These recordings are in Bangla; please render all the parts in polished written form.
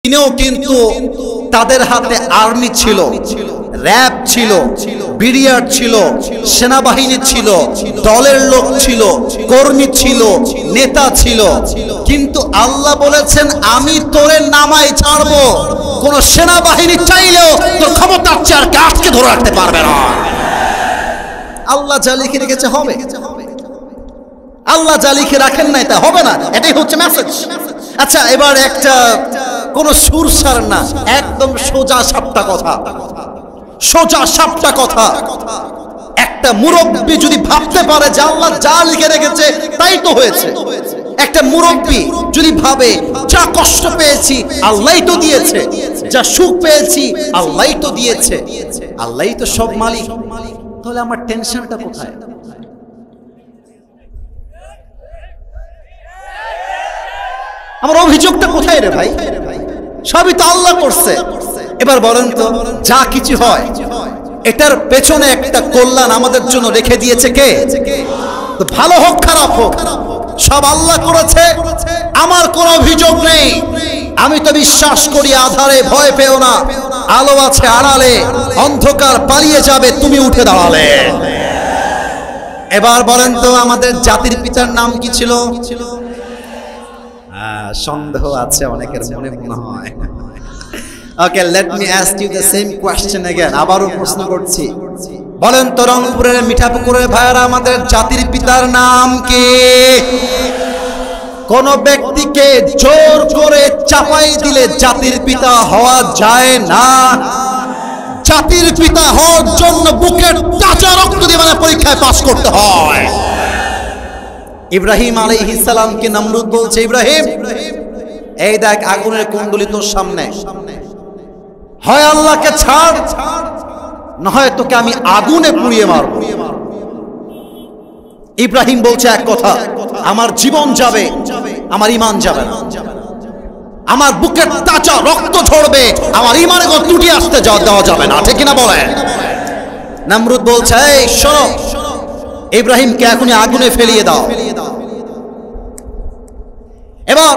তিনিও কিন্তু তাদের হাতে আর্মি ছিল, র‍্যাব ছিল, বিডিআর ছিল, সেনাবাহিনী ছিল, দলের লোক ছিল, কর্মী ছিল, নেতা ছিল। কিন্তু আল্লাহ বলেছেন আমি তোরে নামায় ছাড়বো, কোন সেনাবাহিনী চাইলেও তোর ক্ষমতার চেয়ারকে আটকে ধরে রাখতে পারবে না। আল্লাহ যা লিখে রেখেছে হবে, আল্লাহ যা লিখে রাখেন না এটা হবে না, এটাই হচ্ছে মেসেজ। আচ্ছা, এবার একটা কোন সুরসার না, একদম সোজা সাপটা কথা, সোজা সাপটা কথা। একটা মুরব্বী যদি ভাবতে পারে যে আল্লাহ যা লিখে রেখেছে তাই তো হয়েছে, একটা মুরব্বী যদি ভাবে যা কষ্ট পেয়েছি আল্লাহই তো দিয়েছে, যা সুখ পেয়েছি আল্লাহই তো দিয়েছে, আল্লাহই তো সব মালিক, তাহলে আমার টেনশনটা কোথায়? আমার অভিযোগটা কোথায় রে ভাই? সবই তো আল্লাহ করছে। এবার বলেন তো, যা কিছু হয় এটার পেছনে একটা কল্যাণ আমাদের জন্য রেখে দিয়েছে কে? তো ভালো হোক খারাপ হোক সব আল্লাহ করেছে, আমার কোনো অভিযোগ নেই। আমি তো বিশ্বাস করি আধারে ভয় পেও না, আলো আছে আড়ালে, অন্ধকার পালিয়ে যাবে তুমি উঠে দাঁড়ালে। এবার বলেন তো, আমাদের জাতির পিতার নাম কি ছিল? সন্দেহ আছে অনেকের মনে মনে হয়। Okay, let me ask you the same question again. আবারও প্রশ্ন করছি, বলেন তো রংপুরের মিঠাপুকুরের ভাইরা, আমাদের জাতির পিতার নাম কি? কোন ব্যক্তিকে জোর করে চাপাই দিলে জাতির পিতা হওয়া যায় না। জাতির পিতা হওয়ার জন্য বুকের তাজা রক্ত দিয়ে পরীক্ষায় পাস করতে হয়। ইব্রাহিম আলাইহিস সালামকে নমরুদ বলছে, ইব্রাহিম এই দেখ আগুনের কুণ্ডলী তোর সামনে, হয় আল্লাহকে ছাড় না হয় তোকে আমি আগুনে পুড়িয়ে মারব। ইব্রাহিম বলছে এক কথা, আমার জীবন যাবে আমার ঈমান যাবে না, আমার বুকের তাজা রক্ত ঝরবে আমার ঈমানে কোনো ত্রুটি আসতে দেওয়া যাবে না, ঠিক কিনা বলেন? নমরুদ বলছে, এই শোনো, ইব্রাহিমকে এখনই আগুনে ফেলিয়ে দাও। এবার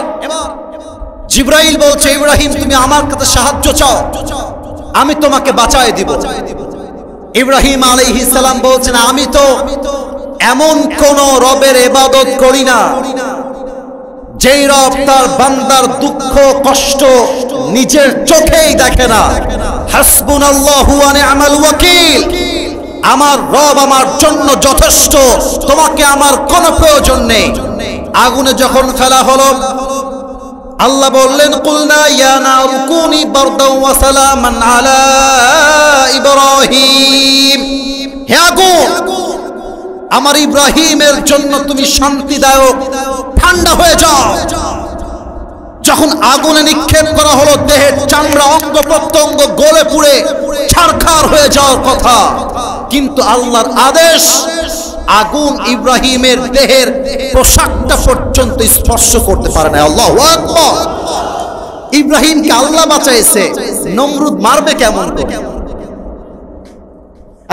জিবরাইল বলছে, ইব্রাহিম তুমি আমার কাছে সাহায্য চাও, আমি তোমাকে বাঁচায় দিব। ইব্রাহিম আলাইহিস সালাম বলছেন, আমি তো এমন কোন রবের ইবাদত করি না যেই রব তার বান্দার দুঃখ কষ্ট নিজের চোখেই দেখে না। হাসবুনাল্লাহু ওয়া নি'মাল ওয়াকিল, আমার রব আমার জন্য যথেষ্ট, তোমাকে আমার কোনো প্রয়োজন নেই। আগুনে যখন ফেলা হলো, আল্লাহ বললেন, কুলনা ইয়া নারু কুনি বারদাও ওয়া সালামান আলা ইব্রাহিম, হে আগুন আমার ইব্রাহিমের জন্য তুমি শান্তি দাও, ঠান্ডা হয়ে যাও। যখন আগুনে নিক্ষেপ করা হলো, দেহের চামড়া অঙ্গ প্রত্যঙ্গ গলে পুড়ে ছারখার হয়ে যাওয়ার কথা, কিন্তু আল্লাহর আদেশ আগুন ইব্রাহিমের দেহের পোশাকটা পর্যন্ত স্পর্শ করতে পারে না। আল্লাহু আকবার। ইব্রাহিমকে আল্লাহ বাঁচাইছে, নমরুদ মারবে কেমন করে?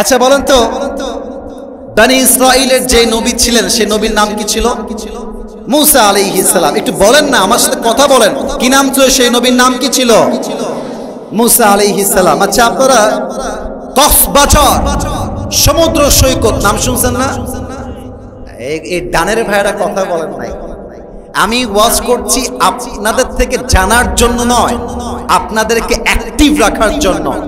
আচ্ছা বলেন তো, বনি ইসরাইলের যে নবী ছিলেন সেই নবীর নাম কি ছিল? মুসা আলাইহিস সালাম। একটু বলেন না, আমার সাথে কথা বলেন, কি নাম ছিল সেই নবীর? নাম কি ছিল? মুসা আলাইহিস সালাম। আচ্ছা, আপনারা কক্সবাজার সমুদ্র সৈকত নাম শুনছেন না? এই ডানের ভাইরা কথা বলেন নাই। আমি ওয়াজ করছি আপনাদের থেকে জানার জন্য নয়, আপনাদেরকে অ্যাক্টিভ রাখার জন্য।